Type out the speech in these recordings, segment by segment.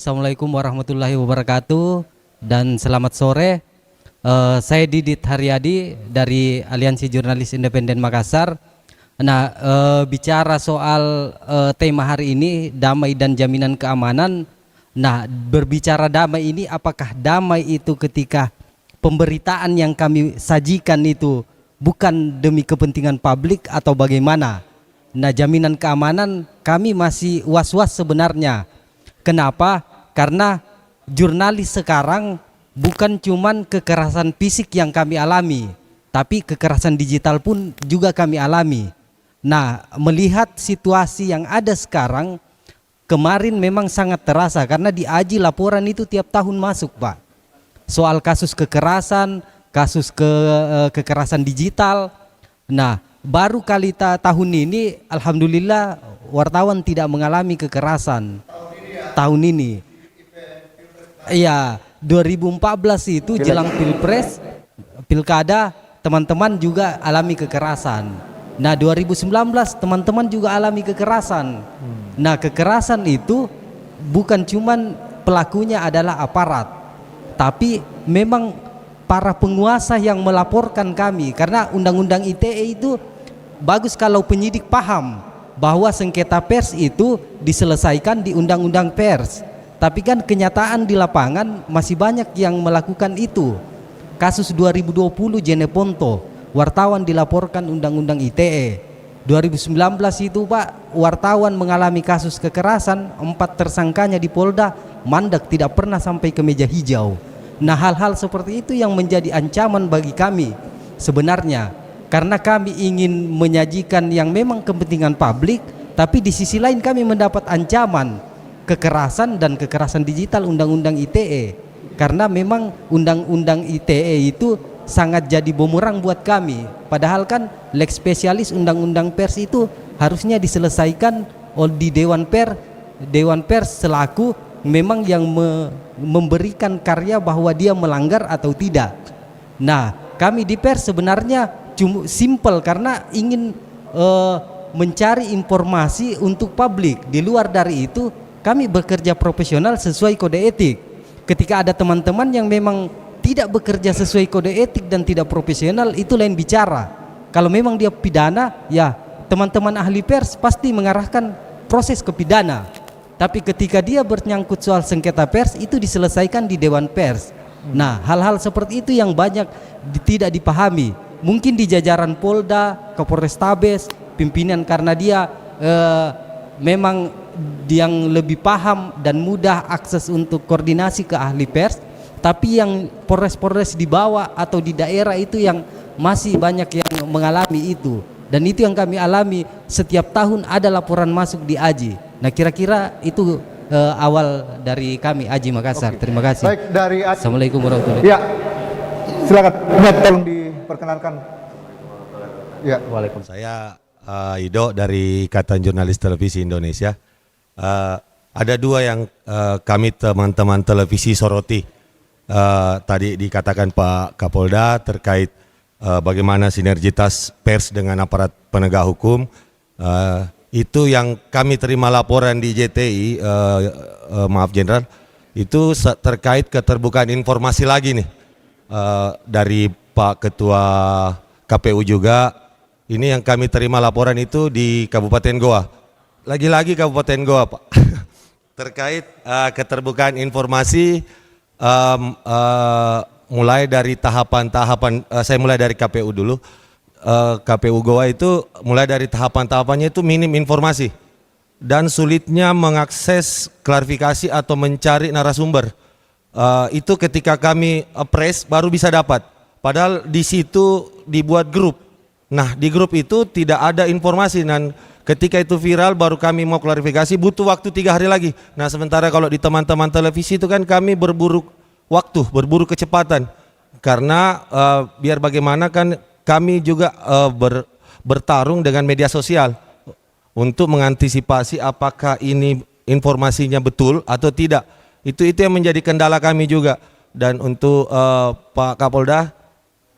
Assalamualaikum warahmatullahi wabarakatuh dan selamat sore. Saya Didit Haryadi dari Aliansi Jurnalis Independen Makassar. Nah, bicara soal tema hari ini, damai dan jaminan keamanan. Nah, berbicara damai ini, apakah damai itu ketika pemberitaan yang kami sajikan itu bukan demi kepentingan publik atau bagaimana? Nah, jaminan keamanan kami masih was-was sebenarnya. Kenapa? Karena jurnalis sekarang bukan cuman kekerasan fisik yang kami alami, tapi kekerasan digital pun juga kami alami. Nah, melihat situasi yang ada sekarang, kemarin memang sangat terasa karena di AJI laporan itu tiap tahun masuk, Pak. Soal kasus kekerasan, kasus kekerasan digital. Nah, baru kali tahun ini alhamdulillah wartawan tidak mengalami kekerasan tahun ini. Iya, 2014 itu jelang pilpres, pilkada, teman-teman juga alami kekerasan. Nah, 2019 teman-teman juga alami kekerasan. Nah, kekerasan itu bukan cuman pelakunya adalah aparat, tapi memang para penguasa yang melaporkan kami. Karena undang-undang ITE itu bagus kalau penyidik paham bahwa sengketa pers itu diselesaikan di undang-undang pers. Tapi kan kenyataan di lapangan masih banyak yang melakukan itu. Kasus 2020 Jeneponto, wartawan dilaporkan undang-undang ITE. 2019 itu Pak, wartawan mengalami kasus kekerasan, 4 tersangkanya di Polda, mandek tidak pernah sampai ke meja hijau. Nah, hal-hal seperti itu yang menjadi ancaman bagi kami sebenarnya. Karena kami ingin menyajikan yang memang kepentingan publik, tapi di sisi lain kami mendapat ancaman kekerasan dan kekerasan digital undang-undang ITE. Karena memang undang-undang ITE itu sangat jadi bumerang buat kami. Padahal kan lex spesialis undang-undang pers itu harusnya diselesaikan di Dewan Pers selaku memang yang memberikan karya bahwa dia melanggar atau tidak. Nah, kami di pers sebenarnya cuma simple karena ingin mencari informasi untuk publik. Di luar dari itu kami bekerja profesional sesuai kode etik. Ketika ada teman-teman yang memang tidak bekerja sesuai kode etik dan tidak profesional, itu lain bicara. Kalau memang dia pidana, ya teman-teman ahli pers pasti mengarahkan proses ke pidana. Tapi ketika dia bernyangkut soal sengketa pers, itu diselesaikan di Dewan Pers. Nah, hal-hal seperti itu yang banyak tidak dipahami. Mungkin di jajaran Polda, Kapolrestabes, pimpinan karena dia memang yang lebih paham dan mudah akses untuk koordinasi ke ahli pers, tapi yang polres-polres di bawah atau di daerah itu yang masih banyak yang mengalami itu. Dan itu yang kami alami, setiap tahun ada laporan masuk di AJI. Nah, kira-kira itu awal dari kami AJI Makassar. Oke. Terima kasih. Baik, dari AJI. Assalamualaikum warahmatullahi wabarakatuh. Ya, silakan. Tolong diperkenalkan. Ya. Waalaikumsalam. Saya Ido dari Ikatan Jurnalis Televisi Indonesia. Ada dua yang kami teman-teman televisi soroti. Tadi dikatakan Pak Kapolda terkait bagaimana sinergitas pers dengan aparat penegak hukum. Itu yang kami terima laporan di JTI, maaf Jenderal, itu terkait keterbukaan informasi lagi nih dari Pak Ketua KPU juga. Ini yang kami terima laporan itu di Kabupaten Goa. Lagi-lagi Kabupaten Goa, Pak. Terkait keterbukaan informasi, mulai dari tahapan-tahapan, saya mulai dari KPU dulu. KPU Goa itu mulai dari tahapan-tahapannya itu minim informasi dan sulitnya mengakses klarifikasi atau mencari narasumber. Itu ketika kami press baru bisa dapat. Padahal di situ dibuat grup. Nah, di grup itu tidak ada informasi dan ketika itu viral baru kami mau klarifikasi butuh waktu 3 hari lagi. Nah, sementara kalau di teman-teman televisi itu kan kami berburu waktu, berburu kecepatan. Karena biar bagaimana kan kami juga bertarung dengan media sosial untuk mengantisipasi apakah ini informasinya betul atau tidak. Itu yang menjadi kendala kami juga. Dan untuk Pak Kapolda,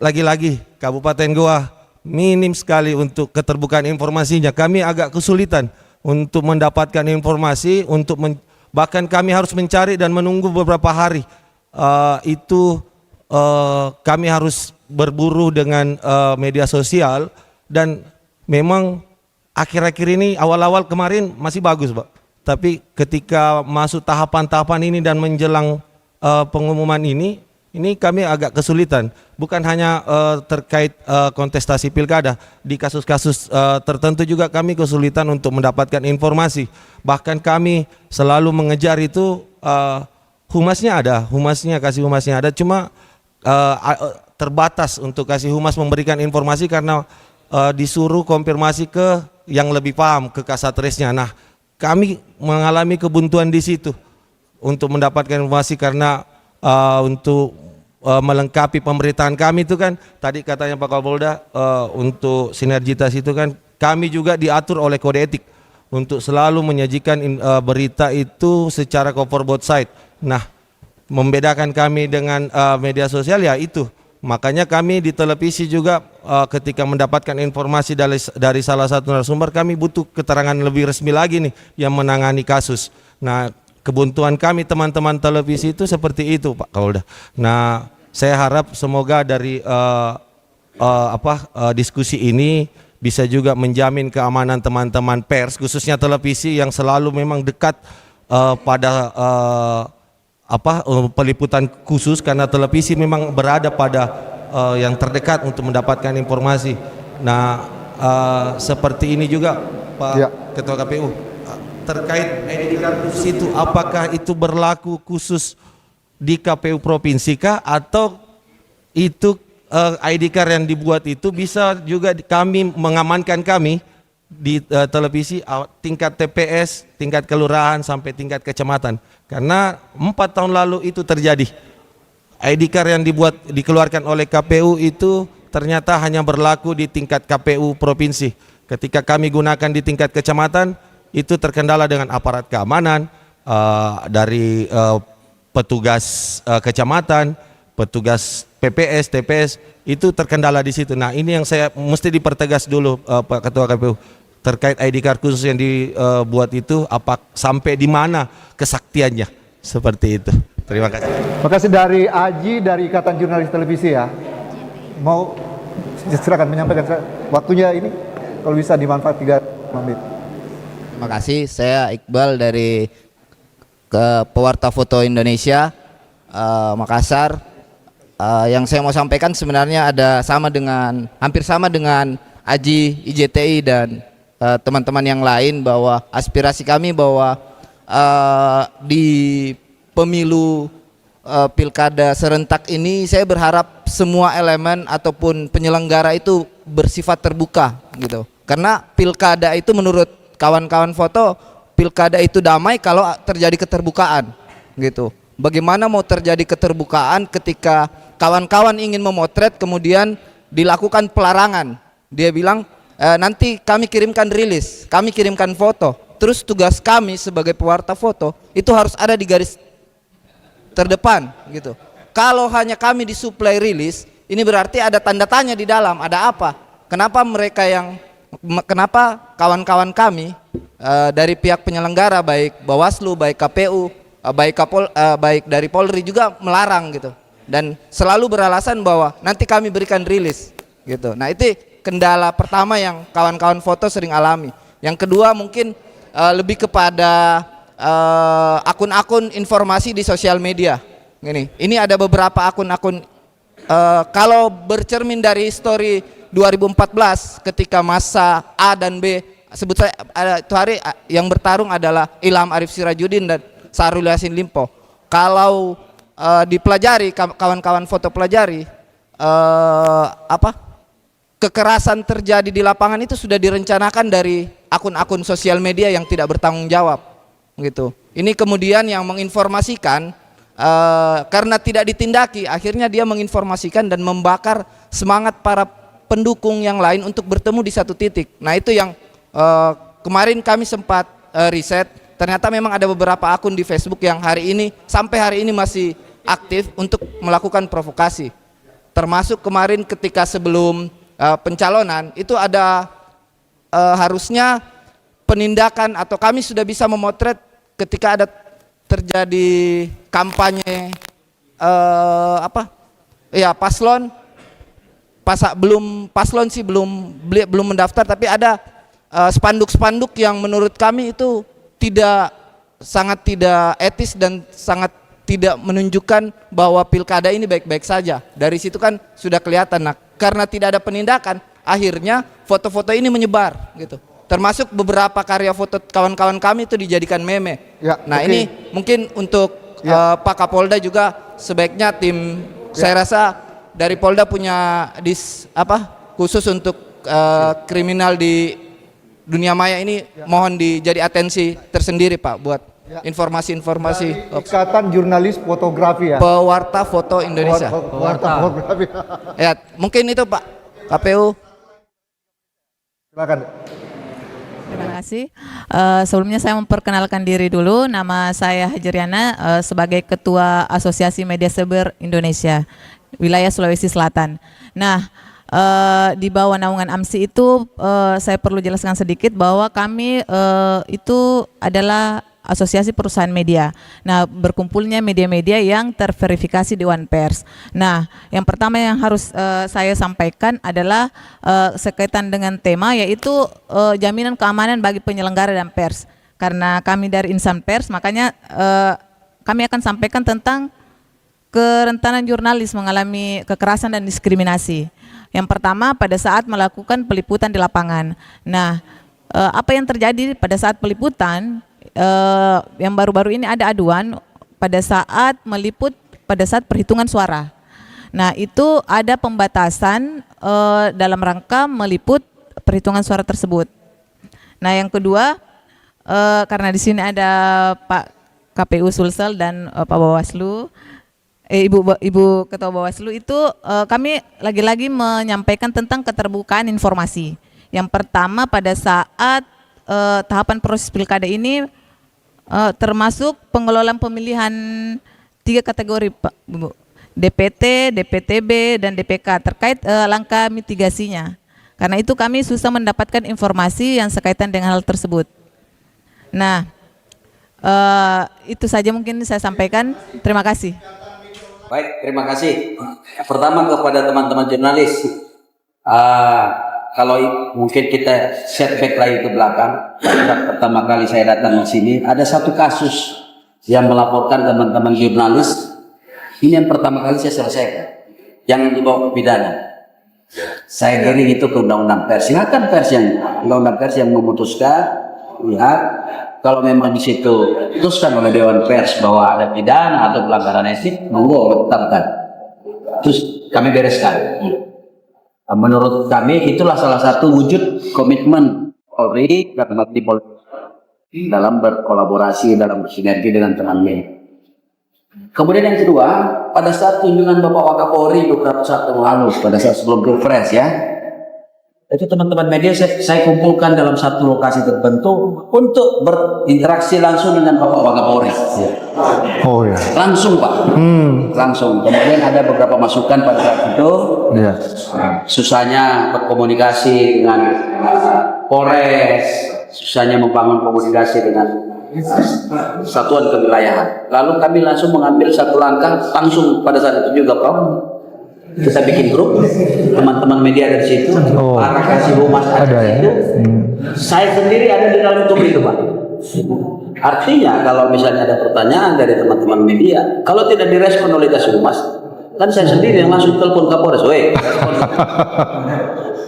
lagi-lagi Kabupaten Goa minim sekali untuk keterbukaan informasinya. Kami agak kesulitan untuk mendapatkan informasi, untuk Bahkan kami harus mencari dan menunggu beberapa hari. Kami harus berburu dengan media sosial, dan memang akhir-akhir ini awal-awal kemarin masih bagus, Pak. Tapi ketika masuk tahapan-tahapan ini dan menjelang pengumuman ini kami agak kesulitan. Bukan hanya terkait kontestasi pilkada, di kasus-kasus tertentu juga kami kesulitan untuk mendapatkan informasi. Bahkan kami selalu mengejar itu, humasnya ada, kasih humasnya ada, cuma terbatas untuk kasih humas memberikan informasi karena disuruh konfirmasi ke yang lebih paham, ke Kasatresnya. Nah, kami mengalami kebuntuan di situ untuk mendapatkan informasi karena untuk melengkapi pemberitaan kami itu kan, tadi katanya Pak Kapolda, untuk sinergitas itu kan kami juga diatur oleh kode etik untuk selalu menyajikan berita itu secara cover both side. Nah, membedakan kami dengan media sosial ya itu. Makanya kami di televisi juga ketika mendapatkan informasi dari salah satu narasumber, kami butuh keterangan lebih resmi lagi nih yang menangani kasus. Nah, kebuntuan kami teman-teman televisi itu seperti itu, Pak Kapolda. Nah, saya harap semoga dari diskusi ini bisa juga menjamin keamanan teman-teman pers, khususnya televisi yang selalu memang dekat pada peliputan khusus, karena televisi memang berada pada yang terdekat untuk mendapatkan informasi. Nah, seperti ini juga Pak Ketua KPU, terkait ID card khusus itu, apakah itu berlaku khusus di KPU provinsi kah, atau itu ID card yang dibuat itu bisa juga kami mengamankan kami di televisi tingkat TPS, tingkat kelurahan sampai tingkat kecamatan. Karena 4 tahun lalu itu terjadi. ID card yang dikeluarkan oleh KPU itu ternyata hanya berlaku di tingkat KPU provinsi. Ketika kami gunakan di tingkat kecamatan, itu terkendala dengan aparat keamanan dari petugas kecamatan, petugas PPS, TPS, itu terkendala di situ. Nah, ini yang saya mesti dipertegas dulu, Pak Ketua KPU, terkait ID card khusus yang dibuat itu, sampai di mana kesaktiannya, seperti itu. Terima kasih. Terima kasih dari Aji dari Ikatan Jurnalis Televisi ya. Mau silakan menyampaikan, waktunya ini kalau bisa dimanfaat 3 menit. Terima kasih, saya Iqbal dari Pewarta Foto Indonesia Makassar. Yang saya mau sampaikan sebenarnya hampir sama dengan Aji, IJTI dan teman-teman yang lain, bahwa aspirasi kami bahwa di pemilu pilkada serentak ini saya berharap semua elemen ataupun penyelenggara itu bersifat terbuka gitu. Karena pilkada itu menurut kawan-kawan foto, pilkada itu damai kalau terjadi keterbukaan gitu. Bagaimana mau terjadi keterbukaan ketika kawan-kawan ingin memotret kemudian dilakukan pelarangan? Dia bilang nanti kami kirimkan rilis, kami kirimkan foto. Terus tugas kami sebagai pewarta foto itu harus ada di garis terdepan gitu. Kalau hanya kami disuplai rilis, ini berarti ada tanda tanya di dalam. Ada apa? Kenapa kawan-kawan kami dari pihak penyelenggara, baik Bawaslu, baik KPU, baik dari Polri juga melarang gitu, dan selalu beralasan bahwa nanti kami berikan rilis gitu. Nah, itu kendala pertama yang kawan-kawan foto sering alami. Yang kedua mungkin lebih kepada akun-akun informasi di sosial media. Ini ada beberapa akun-akun, kalau bercermin dari histori 2014 ketika masa A dan B, sebut saya itu hari yang bertarung adalah Ilham Arif Sirajudin dan Syahrul Yassin Limpo. Kalau dipelajari, kawan-kawan foto pelajari, kekerasan terjadi di lapangan itu sudah direncanakan dari akun-akun sosial media yang tidak bertanggung jawab gitu. Ini kemudian yang menginformasikan, karena tidak ditindaki, akhirnya dia menginformasikan dan membakar semangat para pendukung yang lain untuk bertemu di satu titik. Nah, itu yang kemarin kami sempat riset. Ternyata memang ada beberapa akun di Facebook yang sampai hari ini masih aktif untuk melakukan provokasi. Termasuk kemarin ketika sebelum pencalonan itu ada harusnya penindakan, atau kami sudah bisa memotret ketika ada terjadi kampanye paslon sih belum mendaftar, tapi ada spanduk-spanduk yang menurut kami itu sangat tidak etis dan sangat tidak menunjukkan bahwa pilkada ini baik-baik saja. Dari situ kan sudah kelihatan. Nah, karena tidak ada penindakan, akhirnya foto-foto ini menyebar gitu. Termasuk beberapa karya foto kawan-kawan kami itu dijadikan meme. Ya, nah, oke. ini mungkin untuk Pak Kapolda juga sebaiknya tim saya rasa dari Polda punya khusus untuk kriminal di dunia maya ini, mohon dijadi atensi tersendiri Pak buat informasi-informasi Ikatan Jurnalis Fotografi ya. pewarta foto Indonesia. Pewarta fotografi. Ya, mungkin itu Pak KPU. Silakan. Terima kasih. Sebelumnya saya memperkenalkan diri dulu. Nama saya Hajriana sebagai Ketua Asosiasi Media Cyber Indonesia, wilayah Sulawesi Selatan. Nah, di bawah naungan AMSI itu saya perlu jelaskan sedikit bahwa kami itu adalah asosiasi perusahaan media. Nah, berkumpulnya media-media yang terverifikasi Dewan Pers. Nah, yang pertama yang harus saya sampaikan adalah sekaitan dengan tema, yaitu jaminan keamanan bagi penyelenggara dan pers. Karena kami dari insan pers, makanya kami akan sampaikan tentang kerentanan jurnalis mengalami kekerasan dan diskriminasi. Yang pertama, pada saat melakukan peliputan di lapangan. Nah, apa yang terjadi pada saat peliputan? Yang baru-baru ini ada aduan pada saat meliput pada saat perhitungan suara. Nah, itu ada pembatasan dalam rangka meliput perhitungan suara tersebut. Nah, yang kedua, karena di sini ada Pak KPU Sulsel dan Pak Bawaslu, Ibu Ketua Bawaslu, itu kami lagi-lagi menyampaikan tentang keterbukaan informasi. Yang pertama, pada saat tahapan proses pilkada ini termasuk pengelolaan pemilihan 3 kategori Pak Bu, DPT, DPTB, dan DPK terkait langkah mitigasinya. Karena itu kami susah mendapatkan informasi yang sekaitan dengan hal tersebut. Nah, itu saja mungkin saya sampaikan. Terima kasih. Baik, terima kasih. Pertama kepada teman-teman jurnalis, kalau mungkin kita setback lagi ke belakang, pertama kali saya datang di sini, ada satu kasus yang melaporkan teman-teman jurnalis. Ini yang pertama kali saya selesaikan, yang dibawa ke pidana. Saya giring itu ke undang-undang pers. Silakan pers yang undang-undang pers yang memutuskan, lihat kalau memang di situ putuskan oleh Dewan Pers bahwa ada pidana atau pelanggaran etik, monggo tetapkan. Terus kami bereskan. Menurut kami itulah salah satu wujud komitmen Polri dan Polri dalam berkolaborasi, dalam bersinergi dengan teman-teman. Kemudian yang kedua, pada saat kunjungan Bapak Wakapolri beberapa saat yang lalu, pada saat sebelum Pilpres ya, itu teman-teman media saya kumpulkan dalam satu lokasi tertentu untuk berinteraksi langsung dengan Bapak Wakapolri. Oh ya. Langsung Pak, langsung. Kemudian ada beberapa masukan pada saat itu. Ya. Susahnya berkomunikasi dengan Polres, susahnya membangun komunikasi dengan satuan kewilayahan. Lalu kami langsung mengambil satu langkah langsung pada saat itu juga Prof. Kita bikin grup teman-teman media dari situ, para kasih humas ada ya. itu. Saya sendiri ada di dalam grup itu Pak. Artinya kalau misalnya ada pertanyaan dari teman-teman media, kalau tidak direspon oleh kasih humas, kan saya sendiri yang langsung telepon Kapolres, weh.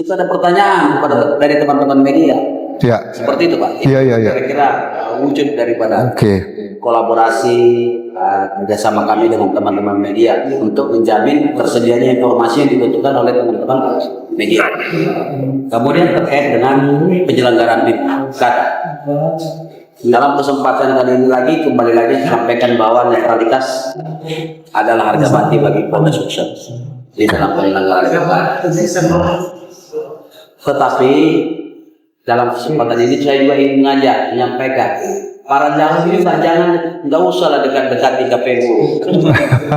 Itu ada pertanyaan dari teman-teman media. Ya. Seperti itu Pak. Iya. Kira-kira wujud daripada kolaborasi kerjasama kami dengan teman-teman media untuk menjamin tersedianya informasi yang dibutuhkan oleh teman-teman media. Kemudian terkait dengan penyelenggaraan pilkada. Dalam kesempatan kali ini lagi kembali lagi sampaikan bahwa netralitas adalah harga mati bagi Polda sukses di dalam penyelenggaraan pilkada. Tetapi dalam kesempatan ini saya juga ingin mengajak, menyampaikan para jamaah ini nggak usah lah dekat-dekati KPU,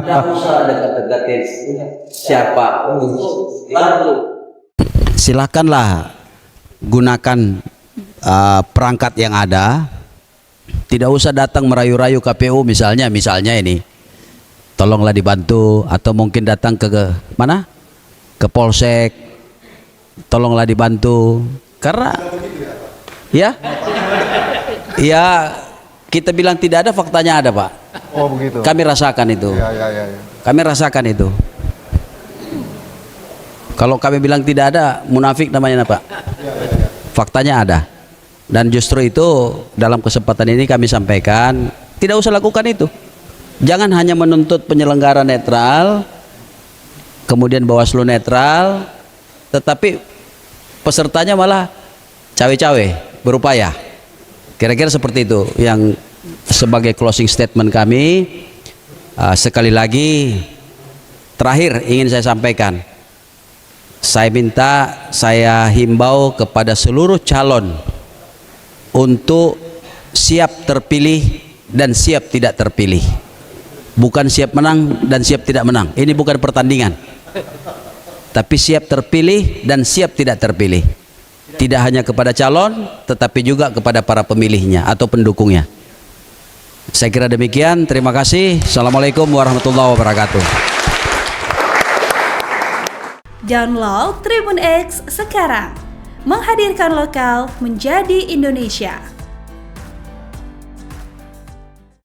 nggak usah lah dekat-dekati siapa. Lalu silakanlah gunakan perangkat yang ada Tidak usah datang merayu-rayu KPU misalnya ini. Tolonglah dibantu, atau mungkin datang ke mana? Ke Polsek. Tolonglah dibantu. Karena ya kita bilang tidak ada, faktanya ada, Pak. Oh begitu. Kami rasakan itu. Ya. Kami rasakan itu. Kalau kami bilang tidak ada, munafik namanya, Pak. Faktanya ada. Dan justru itu dalam kesempatan ini kami sampaikan, tidak usah lakukan itu. Jangan hanya menuntut penyelenggara netral, kemudian Bawaslu netral, tetapi pesertanya malah cawe-cawe, berupaya. Kira-kira seperti itu yang sebagai closing statement kami. Sekali lagi, terakhir ingin saya sampaikan, saya himbau kepada seluruh calon untuk siap terpilih dan siap tidak terpilih. Bukan siap menang dan siap tidak menang. Ini bukan pertandingan. Tapi siap terpilih dan siap tidak terpilih. Tidak hanya kepada calon, tetapi juga kepada para pemilihnya atau pendukungnya. Saya kira demikian. Terima kasih. Assalamualaikum warahmatullahi wabarakatuh. Download Tribun X sekarang. Menghadirkan lokal menjadi Indonesia.